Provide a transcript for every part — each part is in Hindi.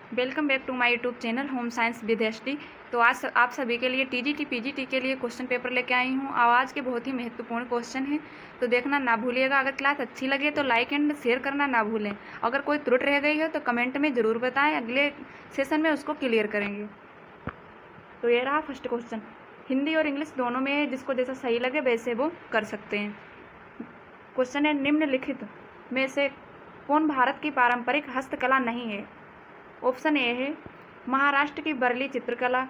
Welcome back to my YouTube channel home science with ST. तो आज आप सभी के लिए टीजीटी पीजीटी के लिए क्वेश्चन पेपर लेके आई हूँ। आवाज़ के बहुत ही महत्वपूर्ण क्वेश्चन है, तो देखना ना भूलिएगा। अगर क्लास अच्छी लगे तो लाइक एंड शेयर करना ना भूलें। अगर कोई त्रुटि रह गई हो तो कमेंट में ज़रूर बताएं, अगले सेशन में उसको क्लियर करेंगे। तो ये रहा फर्स्ट क्वेश्चन। हिंदी और इंग्लिश दोनों में है, जिसको जैसा सही लगे वैसे वो कर सकते हैं। क्वेश्चन है, निम्नलिखित में से कौन भारत की पारंपरिक हस्तकला नहीं है? ऑप्शन ए है महाराष्ट्र की बरली चित्रकला,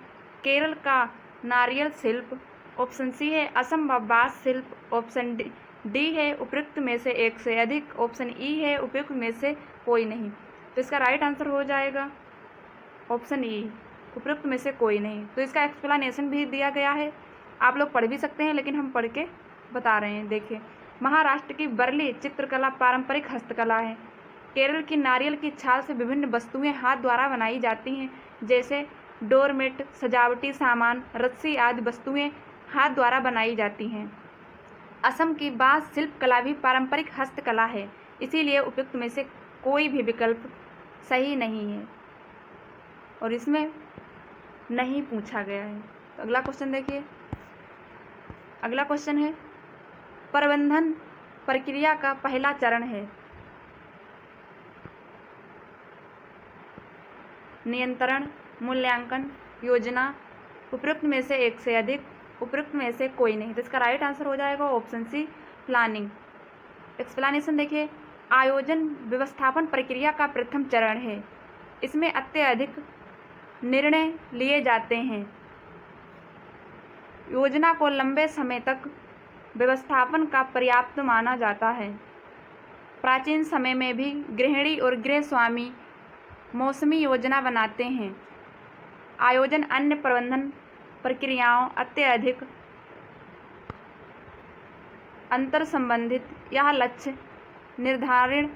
केरल का नारियल शिल्प, ऑप्शन सी है असम व बांस शिल्प, ऑप्शन डी है उपयुक्त में से एक से अधिक, ऑप्शन ई है उपयुक्त में से कोई नहीं। तो इसका राइट आंसर हो जाएगा ऑप्शन ई, उपयुक्त में से कोई नहीं। तो इसका एक्सप्लेनेशन भी दिया गया है, आप लोग पढ़ भी सकते हैं, लेकिन हम पढ़ के बता रहे हैं। देखिए, महाराष्ट्र की बरली चित्रकला पारंपरिक हस्तकला है। केरल की नारियल की छाल से विभिन्न वस्तुएं हाथ द्वारा बनाई जाती हैं, जैसे डोरमेट, सजावटी सामान, रस्सी आदि वस्तुएं हाथ द्वारा बनाई जाती हैं। असम की बांस शिल्प कला भी पारंपरिक हस्तकला है, इसीलिए उपयुक्त में से कोई भी विकल्प सही नहीं है और इसमें नहीं पूछा गया है। तो अगला क्वेश्चन देखिए। अगला क्वेश्चन है, प्रबंधन प्रक्रिया का पहला चरण है नियंत्रण, मूल्यांकन, योजना, उपयुक्त में से एक से अधिक, उपयुक्त में से कोई नहीं। तो इसका राइट आंसर हो जाएगा ऑप्शन सी, प्लानिंग। एक्सप्लेनेशन देखिए, आयोजन व्यवस्थापन प्रक्रिया का प्रथम चरण है। इसमें अत्यधिक निर्णय लिए जाते हैं। योजना को लंबे समय तक व्यवस्थापन का पर्याप्त माना जाता है। प्राचीन समय में भी गृहिणी और गृह स्वामी मौसमी योजना बनाते हैं। आयोजन अन्य प्रबंधन प्रक्रियाओं अत्यधिक अंतर संबंधित या लक्ष्य निर्धारण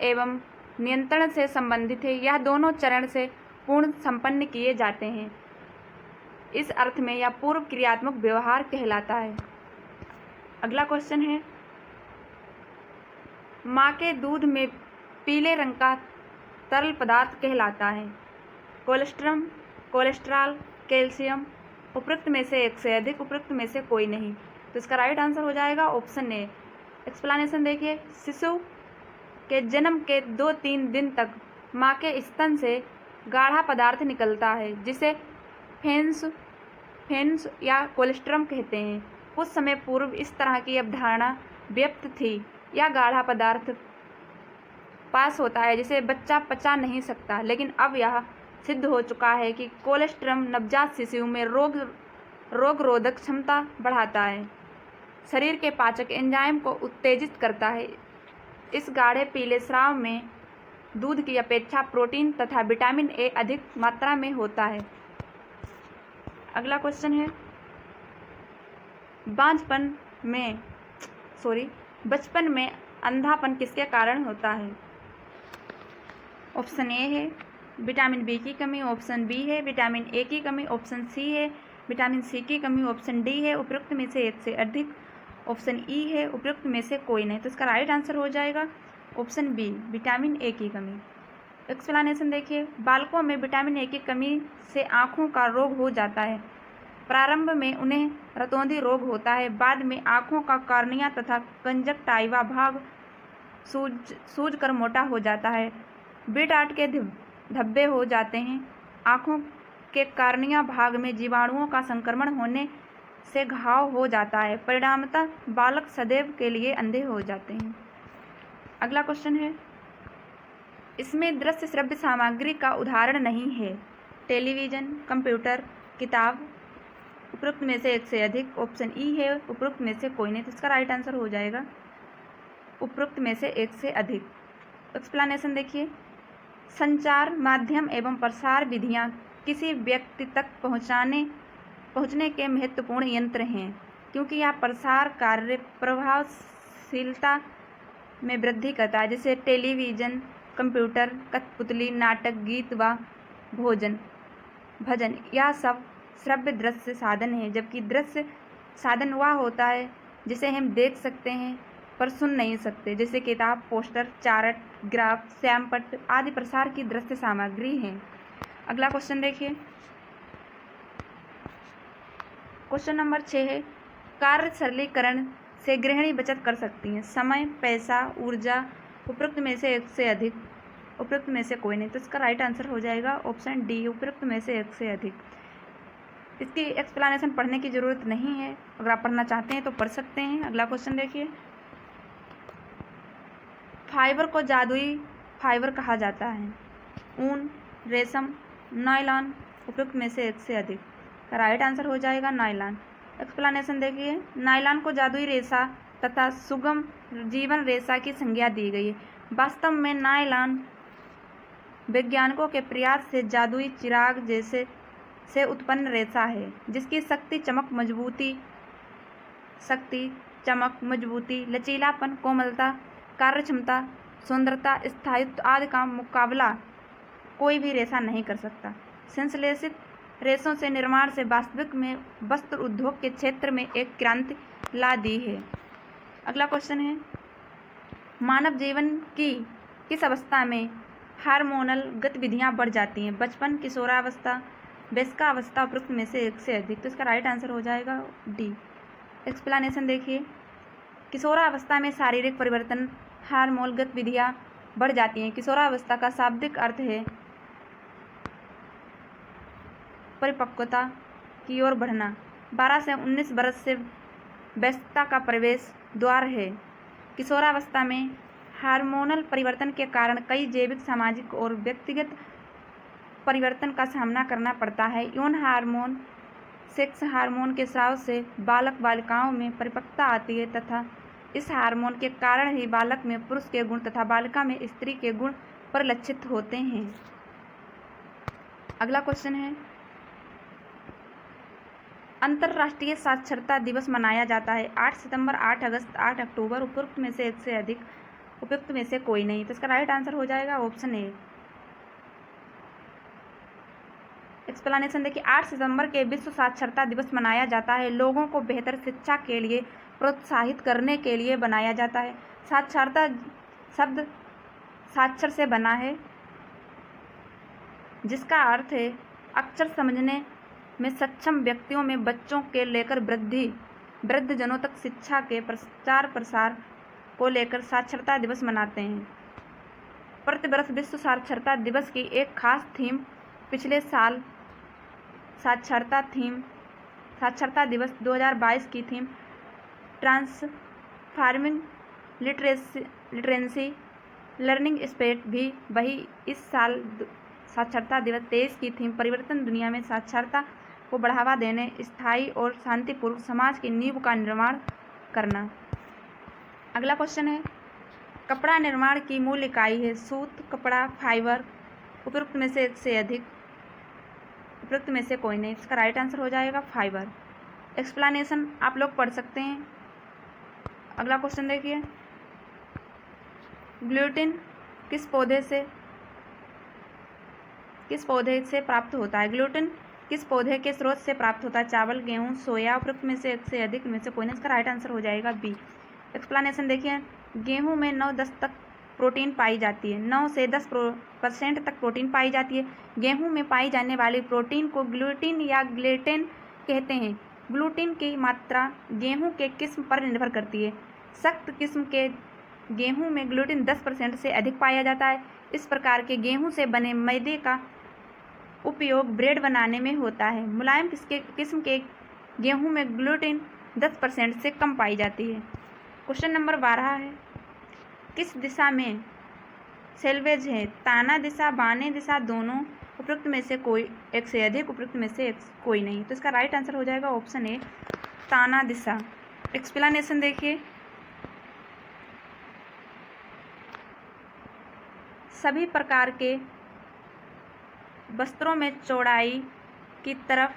एवं नियंत्रण से संबंधित है। यह दोनों चरण से पूर्ण संपन्न किए जाते हैं। इस अर्थ में यह पूर्व क्रियात्मक व्यवहार कहलाता है। अगला क्वेश्चन है, माँ के दूध में पीले रंग का तरल पदार्थ कहलाता है। कोलेस्ट्रम, कोलेस्ट्रॉल, कैल्शियम, उपयुक्त में से एक से अधिक, उपयुक्त में से कोई नहीं। तो इसका राइट आंसर हो जाएगा ऑप्शन ए। एक्सप्लेनेशन देखिए, शिशु के जन्म के 2-3 दिन तक माँ के स्तन से गाढ़ा पदार्थ निकलता है, जिसे फेन्स या कोलेस्ट्रम कहते हैं। कुछ समय पूर्व इस तरह की अवधारणा व्यक्त थी। यह गाढ़ा पदार्थ पास होता है जिसे बच्चा पचा नहीं सकता, लेकिन अब यह सिद्ध हो चुका है कि कोलेस्ट्रम नवजात शिशु में रोग रोधक क्षमता बढ़ाता है, शरीर के पाचक एंजाइम को उत्तेजित करता है। इस गाढ़े पीले स्राव में दूध की अपेक्षा प्रोटीन तथा विटामिन ए अधिक मात्रा में होता है। अगला क्वेश्चन है, बचपन में अंधापन किसके कारण होता है? ऑप्शन ए है विटामिन बी की कमी, ऑप्शन बी है विटामिन ए की कमी, ऑप्शन सी है विटामिन सी की कमी, ऑप्शन डी है उपयुक्त में से एक से अधिक, ऑप्शन ई है उपयुक्त में से कोई नहीं। तो इसका राइट आंसर हो जाएगा ऑप्शन बी, विटामिन ए की कमी। एक्सप्लेनेशन देखिए, बालकों में विटामिन ए की कमी से आँखों का रोग हो जाता है। प्रारंभ में उन्हें रतौंधी रोग होता है, बाद में आँखों का कॉर्निया तथा कंजक्टाइवा भाग सूज कर मोटा हो जाता है। बीटाट के धब्बे हो जाते हैं। आँखों के कॉर्निया भाग में जीवाणुओं का संक्रमण होने से घाव हो जाता है। परिणामतः बालक सदैव के लिए अंधे हो जाते हैं। अगला क्वेश्चन है, इसमें दृश्य श्रव्य सामग्री का उदाहरण नहीं है। टेलीविज़न, कंप्यूटर, किताब, उपयुक्त में से एक से अधिक, ऑप्शन ई है उपयुक्त में से कोई नहीं। तो इसका राइट आंसर हो जाएगा उपयुक्त में से एक से अधिक। एक्सप्लेनेशन देखिए, संचार माध्यम एवं प्रसार विधियां किसी व्यक्ति तक पहुंचने के महत्वपूर्ण यंत्र हैं, क्योंकि यह प्रसार कार्य प्रभावशीलता में वृद्धि करता है, जैसे टेलीविज़न, कंप्यूटर, कठपुतली, नाटक, गीत व भजन। यह सब श्रव्य दृश्य साधन है, जबकि दृश्य साधन वह होता है जिसे हम देख सकते हैं पर सुन नहीं सकते, जैसे किताब, पोस्टर, चार्ट, ग्राफ, श्यामपट्ट आदि प्रसार की दृश्य सामग्री हैं। अगला क्वेश्चन देखिए, क्वेश्चन नंबर 6 है, कार्य सरलीकरण से गृहिणी बचत कर सकती हैं। समय, पैसा, ऊर्जा, उपरोक्त में से एक से अधिक, उपरोक्त में से कोई नहीं। तो इसका राइट आंसर हो जाएगा ऑप्शन डी, उपरोक्त में से एक से अधिक। इसकी एक्सप्लेनेशन पढ़ने की ज़रूरत नहीं है, अगर आप पढ़ना चाहते हैं तो पढ़ सकते हैं। अगला क्वेश्चन देखिए, फाइबर को जादुई फाइबर कहा जाता है। ऊन, रेशम, नायलॉन, उपयुक्त में से एक से अधिक। राइट आंसर हो जाएगा नायलॉन। एक्सप्लेनेशन देखिए, नायलॉन को जादुई रेशा तथा सुगम जीवन रेशा की संज्ञा दी गई है। वास्तव में नायलॉन वैज्ञानिकों के प्रयास से जादुई चिराग जैसे से उत्पन्न रेशा है, जिसकी शक्ति, चमक, मजबूती, लचीलापन, कोमलता, कार्यक्षमता, सुंदरता, स्थायित्व आदि का मुकाबला कोई भी रेशा नहीं कर सकता। संश्लेषित रेशों से निर्माण से वास्तविक में वस्त्र उद्योग के क्षेत्र में एक क्रांति ला दी है। अगला क्वेश्चन है, मानव जीवन की किस अवस्था में हार्मोनल गतिविधियां बढ़ जाती हैं? बचपन, किशोरावस्था, वयस्कावस्था, उपरोक्त में से एक से अधिक। तो इसका राइट आंसर हो जाएगा डी। एक्सप्लेनेशन देखिए, किशोरावस्था में शारीरिक परिवर्तन, हार्मोनल गतिविधियां बढ़ जाती हैं। किशोरावस्था का शाब्दिक अर्थ है परिपक्वता की ओर बढ़ना। 12 से 19 वर्ष से वयस्कता का प्रवेश द्वार है। किशोरावस्था में हार्मोनल परिवर्तन के कारण कई जैविक, सामाजिक और व्यक्तिगत परिवर्तन का सामना करना पड़ता है। यौन हार्मोन, सेक्स हार्मोन के स्राव से बालक बालिकाओं में परिपक्वता आती है तथा इस हार्मोन के कारण ही बालक में पुरुष के गुण तथा बालिका में स्त्री के गुण परिलक्षित होते हैं। अगला क्वेश्चन है, अंतर्राष्ट्रीय साक्षरता दिवस मनाया जाता है 8 सितंबर, 8 अगस्त, 8 अक्टूबर, उपयुक्त में से एक से अधिक, उपयुक्त में से कोई नहीं। तो इसका राइट आंसर हो जाएगा ऑप्शन ए। एक्सप्लेनेशन देखिए, 8 सितंबर के विश्व साक्षरता दिवस मनाया जाता है। लोगों को बेहतर शिक्षा के लिए प्रोत्साहित करने के लिए बनाया जाता है। साक्षरता शब्द साक्षर से बना है, जिसका अर्थ है अक्षर समझने में सक्षम व्यक्तियों में बच्चों के लेकर वृद्धजनों तक शिक्षा के प्रचार प्रसार को लेकर साक्षरता दिवस मनाते हैं। प्रतिवर्ष विश्व साक्षरता दिवस की एक खास थीम, पिछले साल साक्षरता दिवस 2022 की theme transforming literacy learning speed भी वही। इस साल साक्षरता दिवस 23 की थीम परिवर्तन दुनिया में साक्षरता को बढ़ावा देने, स्थायी और शांतिपूर्ण समाज की नींव का निर्माण करना। अगला क्वेश्चन है, कपड़ा निर्माण की मूल इकाई है। सूत, कपड़ा, फाइबर, उपयुक्त में से एक से अधिक, उपयुक्त में से कोई नहीं। इसका राइट आंसर हो जाएगा फाइबर। एक्सप्लेनेशन आप लोग पढ़ सकते हैं। अगला क्वेश्चन देखिए, ग्लूटेन किस पौधे से प्राप्त होता है? ग्लूटेन किस पौधे के स्रोत से प्राप्त होता है? चावल, गेहूं, सोया, उपयुक्त में से एक से अधिक, में से कोई नहीं। इसका राइट आंसर हो जाएगा बी। एक्सप्लेनेशन देखिए, गेहूं में 9-10 तक प्रोटीन पाई जाती है। 9 से 10% तक प्रोटीन पाई जाती है। गेहूं में पाई जाने वाली प्रोटीन को ग्लूटीन या ग्लेटेन कहते हैं। ग्लूटीन की मात्रा गेहूं के किस्म पर निर्भर करती है। सख्त किस्म के गेहूं में ग्लूटीन 10% से अधिक पाया जाता है। इस प्रकार के गेहूं से बने मैदे का उपयोग ब्रेड बनाने में होता है। मुलायम किस्म के गेहूं में ग्लूटीन 10% से कम पाई जाती है। क्वेश्चन नंबर 12 है, किस दिशा में सेल्वेज है? ताना दिशा, बाने दिशा, दोनों, उपयुक्त में से कोई एक से अधिक, उपयुक्त में से कोई नहीं। तो इसका राइट आंसर हो जाएगा ऑप्शन ए, ताना दिशा। एक्सप्लेनेशन देखिए, सभी प्रकार के वस्त्रों में चौड़ाई की तरफ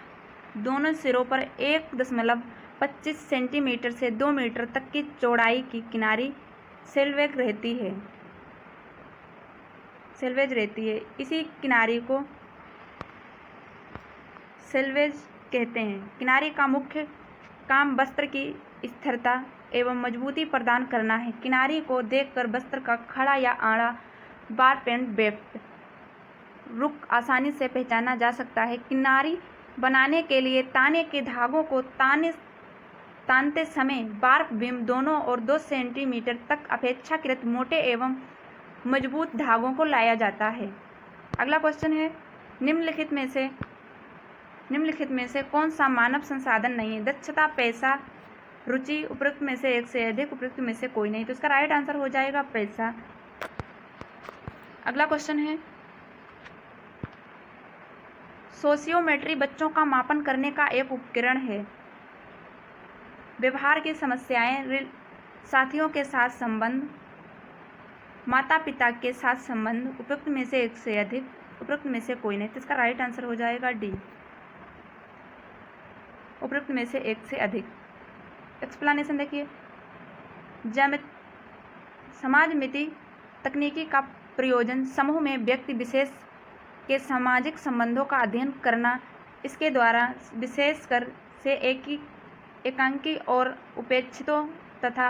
दोनों सिरों पर 1.25 सेंटीमीटर से 2 मीटर तक की चौड़ाई की किनारी सेल्वेज रहती है। इसी किनारी को सेल्वेज कहते हैं। किनारी का मुख्य काम वस्त्र की स्थिरता एवं मजबूती प्रदान करना है। किनारी को देखकर वस्त्र का खड़ा या आड़ा बार पेंट वेफ्ट रुख आसानी से पहचाना जा सकता है। किनारी बनाने के लिए ताने के धागों को तानते समय बार्क बीम दोनों और 2 सेंटीमीटर तक अपेक्षाकृत मोटे एवं मजबूत धागों को लाया जाता है। अगला क्वेश्चन है, निम्नलिखित में से कौन सा मानव संसाधन नहीं है? दक्षता, पैसा, रुचि, उपरोक्त में से एक से अधिक, उपरोक्त में से कोई नहीं। तो इसका राइट आंसर हो जाएगा पैसा। अगला क्वेश्चन है, सोशियोमेट्री बच्चों का मापन करने का एक उपकरण है। व्यवहार की समस्याएं, साथियों के साथ संबंध, माता पिता के साथ संबंध, उपरोक्त में से एक से अधिक, उपरोक्त में से कोई नहीं। तो इसका राइट आंसर हो जाएगा डी, उपरोक्त में से एक से अधिक। एक्सप्लेनेशन देखिए, समाजमिति तकनीकी का प्रयोजन समूह में व्यक्ति विशेष के सामाजिक संबंधों का अध्ययन करना, इसके द्वारा विशेषकर से एकांकी और उपेक्षितों तथा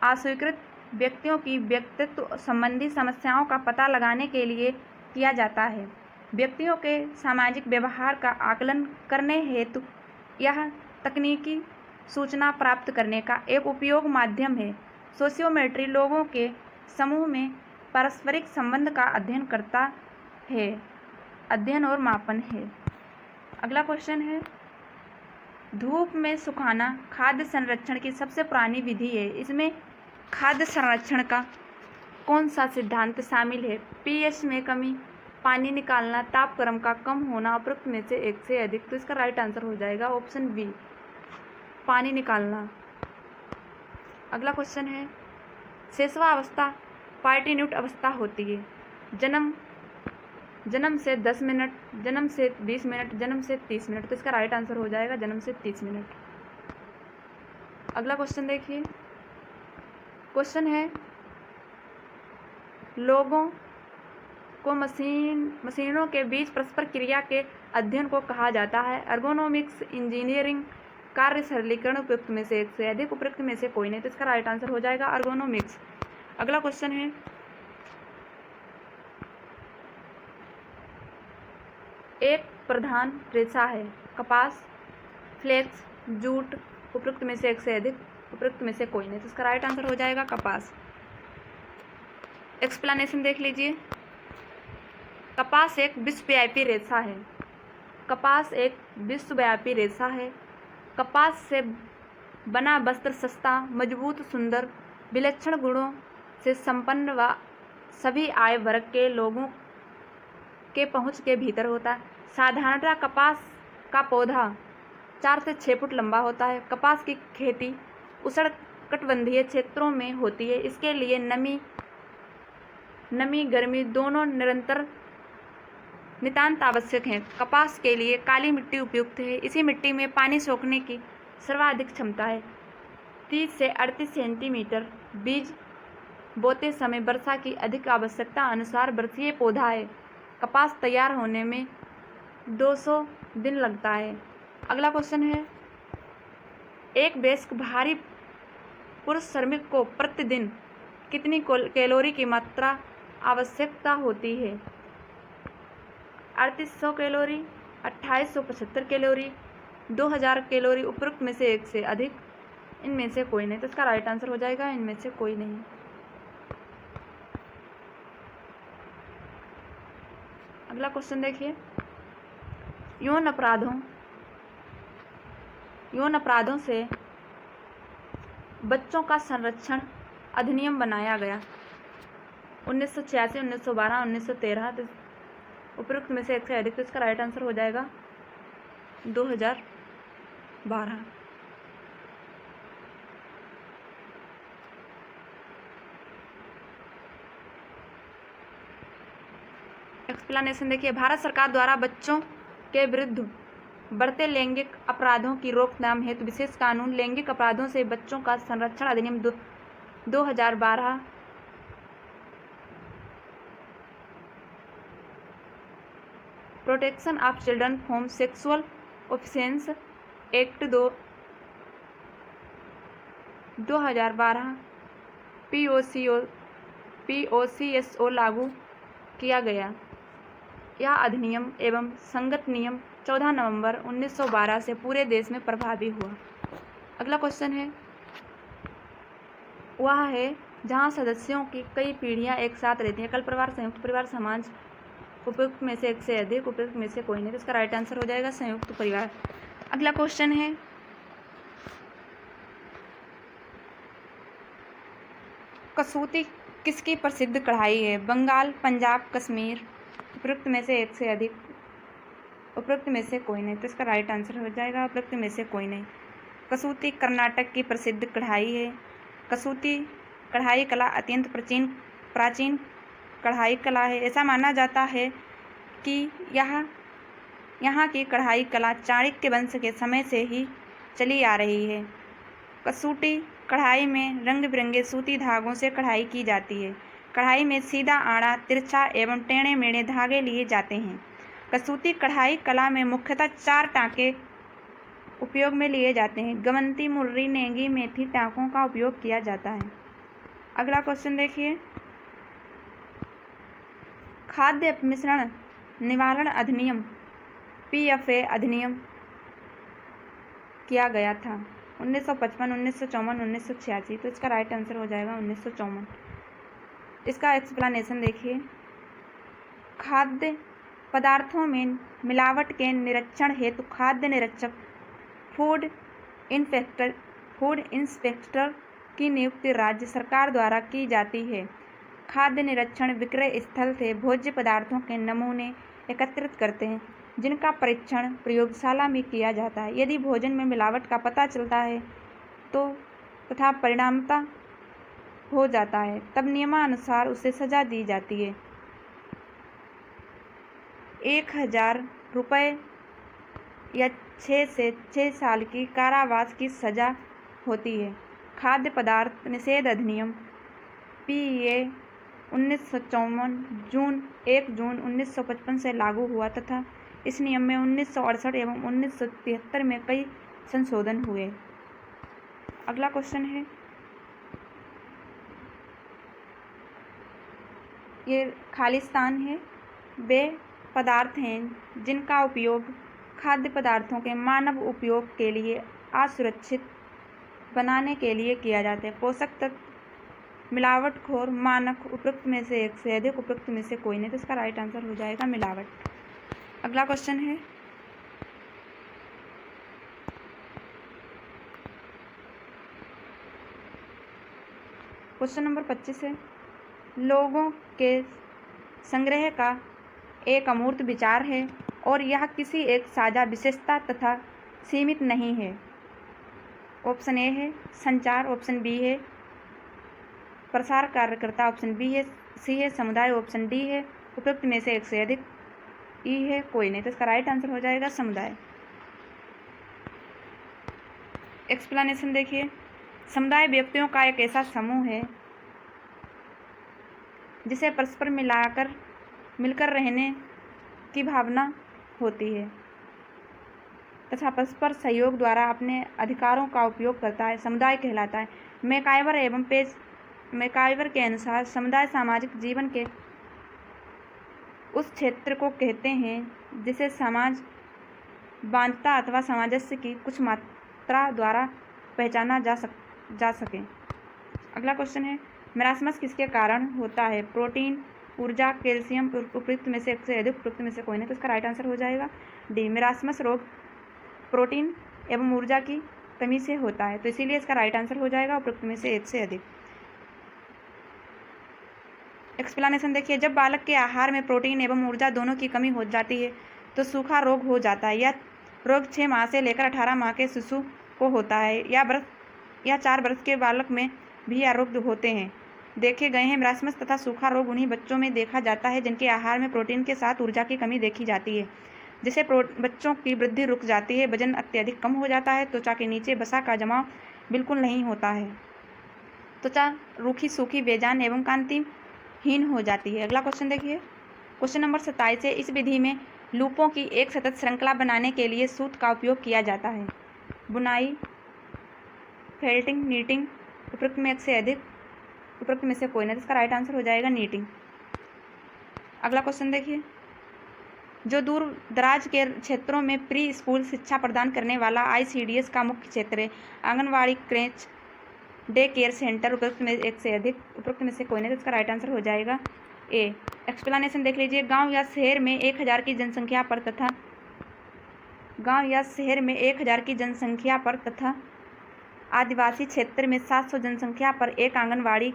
अस्वीकृत व्यक्तियों की व्यक्तित्व संबंधी समस्याओं का पता लगाने के लिए किया जाता है। व्यक्तियों के सामाजिक व्यवहार का आकलन करने हेतु यह तकनीकी सूचना प्राप्त करने का एक उपयोग माध्यम है। सोशियोमेट्री लोगों के समूह में पारस्परिक संबंध का अध्ययन करता है, अध्ययन और मापन है। अगला क्वेश्चन है, धूप में सुखाना खाद्य संरक्षण की सबसे पुरानी विधि है। इसमें खाद्य संरक्षण का कौन सा सिद्धांत शामिल है? पीएच में कमी, पानी निकालना, तापक्रम का कम होना, उपरोक्त में से एक से अधिक। तो इसका राइट आंसर हो जाएगा ऑप्शन बी, पानी निकालना। अगला क्वेश्चन है, शेषवा अवस्था पार्टिन्यूट अवस्था होती है। जन्म से 10 मिनट, जन्म से 20 मिनट, जन्म से 30 मिनट। तो इसका राइट आंसर हो जाएगा जन्म से 30 मिनट। अगला क्वेश्चन देखिए, क्वेश्चन है, लोगों को मशीनों के बीच परस्पर क्रिया के अध्ययन को कहा जाता है। एर्गोनॉमिक्स, इंजीनियरिंग, कार्य सरलीकरण, उपयुक्त में से एक से अधिक, उपयुक्त में से कोई नहीं। तो इसका राइट आंसर हो जाएगा एर्गोनॉमिक्स। अगला क्वेश्चन है, एक प्रधान रेशा है। कपास, फ्लेक्स, जूट, उपयुक्त में से एक से अधिक, उपयुक्त में से कोई नहीं। तो इसका राइट आंसर हो जाएगा कपास। एक्सप्लेनेशन देख लीजिए, कपास एक विश्वव्यापी रेशा है। कपास एक विश्वव्यापी रेशा है। कपास से बना वस्त्र सस्ता, मजबूत, सुंदर, विलक्षण गुणों से संपन्न व सभी आय वर्ग के लोगों के पहुंच के भीतर होता है। साधारणतः कपास का पौधा 4 से 6 फुट लंबा होता है। कपास की खेती उष्णकटिबंधीय क्षेत्रों में होती है। इसके लिए नमी गर्मी दोनों नितांत आवश्यक हैं। कपास के लिए काली मिट्टी उपयुक्त है। इसी मिट्टी में पानी सोखने की सर्वाधिक क्षमता है। 30 से 38 सेंटीमीटर। बीज बोते समय वर्षा की अधिक आवश्यकता अनुसार वर्षीय पौधा है। कपास तैयार होने में 200 दिन लगता है। अगला क्वेश्चन है, एक वयस्क भारी पुरुष श्रमिक को प्रतिदिन कितनी कैलोरी की मात्रा आवश्यकता होती है? 3800 कैलोरी, 2875 कैलोरी, 2000 कैलोरी, उपरोक्त में से एक से अधिक, इनमें से कोई नहीं। तो इसका राइट आंसर हो जाएगा इनमें से कोई नहीं। अगला क्वेश्चन देखिए, यौन अपराधों से बच्चों का संरक्षण अधिनियम बनाया गया। 1986, 1912, 1913, उपरोक्त में से एक से अधिक। तो इसका राइट आंसर हो जाएगा 2012। एक्सप्लेनेशन देखिए, भारत सरकार द्वारा बच्चों के विरुद्ध बढ़ते लैंगिक अपराधों की रोकथाम हेतु विशेष कानून लैंगिक अपराधों से बच्चों का संरक्षण अधिनियम 2012 protection of children from sexual offence act 2012 POCSO लागू किया गया। यह अधिनियम एवं संगत नियम 14 नवंबर 1912 से पूरे देश में प्रभावी हुआ। अगला क्वेश्चन है, वह है जहाँ सदस्यों की कई पीढ़ियाँ एक साथ रहती हैं। कल परिवार, संयुक्त परिवार, समाज, उपयुक्त में से एक से अधिक, उपयुक्त में से कोई नहीं। तो इसका राइट आंसर हो जाएगा संयुक्त परिवार। अगला क्वेश्चन है, कसूती किसकी प्रसिद्ध कढ़ाई है? बंगाल, पंजाब, कश्मीर, उपयुक्त में से एक से अधिक, उपयुक्त में से कोई नहीं। तो इसका राइट आंसर हो जाएगा उपयुक्त में से कोई नहीं। कसूती कर्नाटक की प्रसिद्ध कढ़ाई है। कसूती कढ़ाई कला अत्यंत प्राचीन कढ़ाई कला है। ऐसा माना जाता है कि यहाँ की कढ़ाई कला चाणक्य वंश के समय से ही चली आ रही है। कसूती कढ़ाई में रंग बिरंगे सूती धागों से कढ़ाई की जाती है। कढ़ाई में सीधा, आड़ा, तिरछा एवं टेढ़े मेढ़े धागे लिए जाते हैं। कसूती कढ़ाई कला में मुख्यतः 4 टाँके उपयोग में लिए जाते हैं। गवंती, मुर्री, नेगी, मेथी टाँकों का उपयोग किया जाता है। अगला क्वेश्चन देखिए, खाद्य अपमिश्रण निवारण अधिनियम PFA अधिनियम किया गया था 1955, 1954, 1986। तो इसका राइट आंसर हो जाएगा 1954। इसका एक्सप्लेनेशन देखिए, खाद्य पदार्थों में मिलावट के निरीक्षण हेतु खाद्य निरीक्षक फूड इंस्पेक्टर की नियुक्ति राज्य सरकार द्वारा की जाती है। खाद्य निरीक्षण विक्रय स्थल से भोज्य पदार्थों के नमूने एकत्रित करते हैं, जिनका परीक्षण प्रयोगशाला में किया जाता है। यदि भोजन में मिलावट का पता चलता है तो तथा परिणामता हो जाता है, तब नियमानुसार उसे सजा दी जाती है। 1000 रुपये या 6 से 6 साल की कारावास की सजा होती है। खाद्य पदार्थ निषेध अधिनियम PA 1954 1 जून 1955 से लागू हुआ तथा इस नियम में 1968 एवं 1973 में कई संशोधन हुए। अगला क्वेश्चन है, ये खालिस्तान है। वे पदार्थ हैं जिनका उपयोग खाद्य पदार्थों के मानव उपयोग के लिए असुरक्षित बनाने के लिए किया जाता है। पोषक तत्व, मिलावटखोर, मानक, उपयुक्त में से एक से अधिक, उपयुक्त में से कोई नहीं। तो इसका राइट आंसर हो जाएगा मिलावट। अगला क्वेश्चन है, क्वेश्चन नंबर 25 है, लोगों के संग्रह का एक अमूर्त विचार है और यह किसी एक साझा विशेषता तथा सीमित नहीं है। ऑप्शन ए है संचार, ऑप्शन बी है प्रसार कार्यकर्ता, ऑप्शन बी है सी है समुदाय, ऑप्शन डी है उपयुक्त में से एक से अधिक, ई है कोई नहीं। तो इसका राइट आंसर हो जाएगा समुदाय। एक्सप्लेनेशन देखिए, समुदाय व्यक्तियों का एक ऐसा समूह है जिसे परस्पर मिलकर रहने की भावना होती है तथा परस्पर सहयोग द्वारा अपने अधिकारों का उपयोग करता है, समुदाय कहलाता है। मैकाइवर के अनुसार समुदाय सामाजिक जीवन के उस क्षेत्र को कहते हैं जिसे समाज बांधता अथवा सामंजस्य की कुछ मात्रा द्वारा पहचाना जा सके। अगला क्वेश्चन है, मैरास्मस किसके कारण होता है? प्रोटीन, ऊर्जा, कैल्शियम, उपयुक्त में से एक से अधिक, उपयुक्त में से कोई नहीं। तो इसका राइट आंसर हो जाएगा डी, मैरास्मस रोग प्रोटीन एवं ऊर्जा की कमी से होता है, तो इसीलिए इसका राइट आंसर हो जाएगा उपयुक्त में से एक से अधिक। एक्सप्लेनेशन देखिए, जब बालक के आहार में प्रोटीन एवं ऊर्जा दोनों की कमी हो जाती है तो सूखा रोग हो जाता है। यह रोग 6 माह से लेकर 18 माह के शिशु को होता है या 4 वर्ष के बालक में भी यह रोग होते हैं देखे गए हैं। मैरास्मस तथा सूखा रोग उन्हीं बच्चों में देखा जाता है जिनके आहार में प्रोटीन के साथ ऊर्जा की कमी देखी जाती है, जिससे बच्चों की वृद्धि रुक जाती है, वजन अत्यधिक कम हो जाता है, त्वचा के नीचे वसा का जमाव बिल्कुल नहीं होता है, त्वचा रूखी सूखी बेजान एवं कांतिहीन हो जाती है। अगला क्वेश्चन देखिए, क्वेश्चन नंबर 27 है, इस विधि में लूपों की एक सतत श्रृंखला बनाने के लिए सूत का उपयोग किया जाता है। बुनाई, फेल्टिंग, नीटिंग, उपयुक्त में एक से अधिक, उपयुक्त में से कोई नहीं। इसका राइट आंसर हो जाएगा नीटिंग। अगला क्वेश्चन देखिए, जो दूर दराज के क्षेत्रों में प्री स्कूल शिक्षा प्रदान करने वाला ICDS का मुख्य क्षेत्र है। Anganwadi, creche, day care centre उपरोक्त में एक से अधिक, उपरोक्त में से कोई नहीं, तो इसका राइट आंसर हो जाएगा ए। एक्सप्लेनेशन देख लीजिए। गांव या शहर में 1000 की जनसंख्या पर तथा आदिवासी क्षेत्र में 700 जनसंख्या पर एक आंगनवाड़ी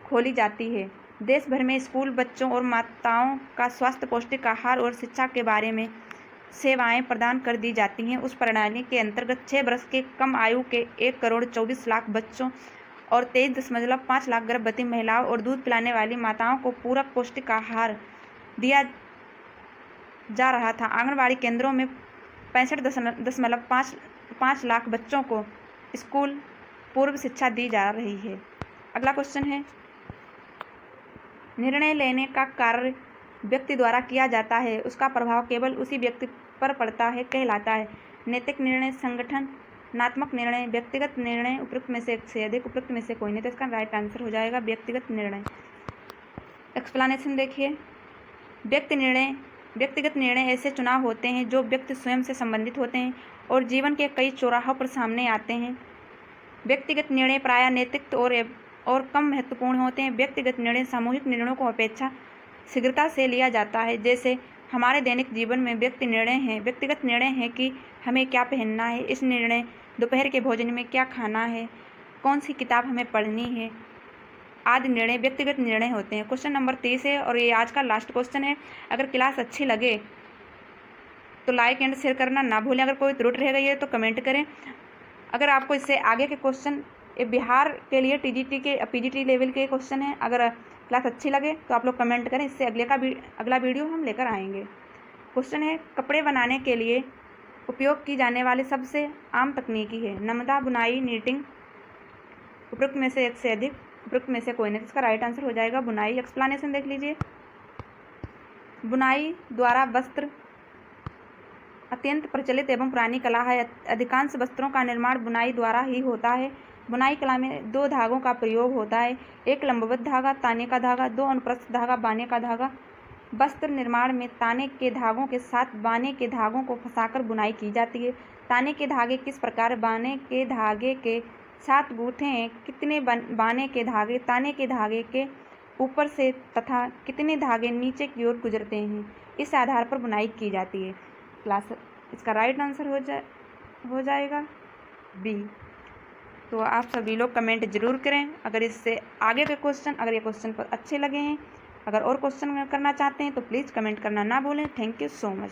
खोली जाती है। देश भर में स्कूल बच्चों और माताओं का स्वास्थ्य, पौष्टिक आहार और शिक्षा के बारे में सेवाएं प्रदान कर दी जाती हैं। उस प्रणाली के अंतर्गत 6 वर्ष के कम आयु के 1,24,00,000 बच्चों और 23.5 लाख गर्भवती महिलाओं और दूध पिलाने वाली माताओं को पूरक पौष्टिक आहार दिया जा रहा था। आंगनवाड़ी केंद्रों में 65.5 लाख बच्चों को स्कूल पूर्व शिक्षा दी जा रही है। अगला क्वेश्चन है, निर्णय लेने का कार्य व्यक्ति द्वारा किया जाता है, उसका प्रभाव केवल उसी व्यक्ति पर पड़ता है, कहलाता है। नैतिक निर्णय, संगठनात्मक निर्णय, व्यक्तिगत निर्णय, उपरोक्त में से एक से अधिक, उपरोक्त में से कोई नहीं, तो इसका राइट आंसर हो जाएगा व्यक्तिगत निर्णय। एक्सप्लेनेशन देखिए। व्यक्तिगत निर्णय ऐसे चुनाव होते हैं जो व्यक्ति स्वयं से संबंधित होते हैं और जीवन के कई चौराहों पर सामने आते हैं। व्यक्तिगत निर्णय प्रायः नैतिक और कम महत्वपूर्ण होते हैं। व्यक्तिगत निर्णय सामूहिक निर्णयों को अपेक्षा शीघ्रता से लिया जाता है। जैसे हमारे दैनिक जीवन में व्यक्तिगत निर्णय है कि हमें क्या पहनना है, इस निर्णय दोपहर के भोजन में क्या खाना है, कौन सी किताब हमें पढ़नी है, आदि निर्णय व्यक्तिगत निर्णय होते हैं। क्वेश्चन नंबर 30 है और ये आज का लास्ट क्वेश्चन है। अगर क्लास अच्छी लगे तो लाइक एंड शेयर करना ना भूलें। अगर कोई त्रुटि रह गई है तो कमेंट करें। अगर आपको इससे आगे के क्वेश्चन, बिहार के लिए PGT लेवल के क्वेश्चन हैं, अगर क्लास अच्छी लगे तो आप लोग कमेंट करें, इससे अगला वीडियो हम लेकर आएंगे। क्वेश्चन है, कपड़े बनाने के लिए उपयोग की जाने वाली सबसे आम तकनीकी है। नमदा, बुनाई, नीटिंग, उपरोक्त में से एक से अधिक, उपरोक्त में से कोई नहीं, इसका राइट आंसर हो जाएगा बुनाई। एक्सप्लेनेशन देख लीजिए। बुनाई द्वारा वस्त्र अत्यंत प्रचलित एवं पुरानी कला है। अधिकांश वस्त्रों का निर्माण बुनाई द्वारा ही होता है। बुनाई कला में 2 धागों का प्रयोग होता है, एक लंबवत धागा, ताने का धागा, 2 अनुप्रस्थ धागा, बाने का धागा। वस्त्र निर्माण में ताने के धागों के साथ बाने के धागों को फंसाकर बुनाई की जाती है। ताने के धागे किस प्रकार बाने के धागे के साथ गूंथे हैं, कितने बाने के धागे ताने के धागे के ऊपर से तथा कितने धागे नीचे की ओर गुजरते हैं, इस आधार पर बुनाई की जाती है। इसका राइट आंसर हो जाएगा बी। तो आप सभी लोग कमेंट जरूर करें। अगर इससे आगे के क्वेश्चन, अगर ये क्वेश्चन पर अच्छे लगे हैं, अगर और क्वेश्चन करना चाहते हैं तो प्लीज़ कमेंट करना ना भूलें। Thank you so much.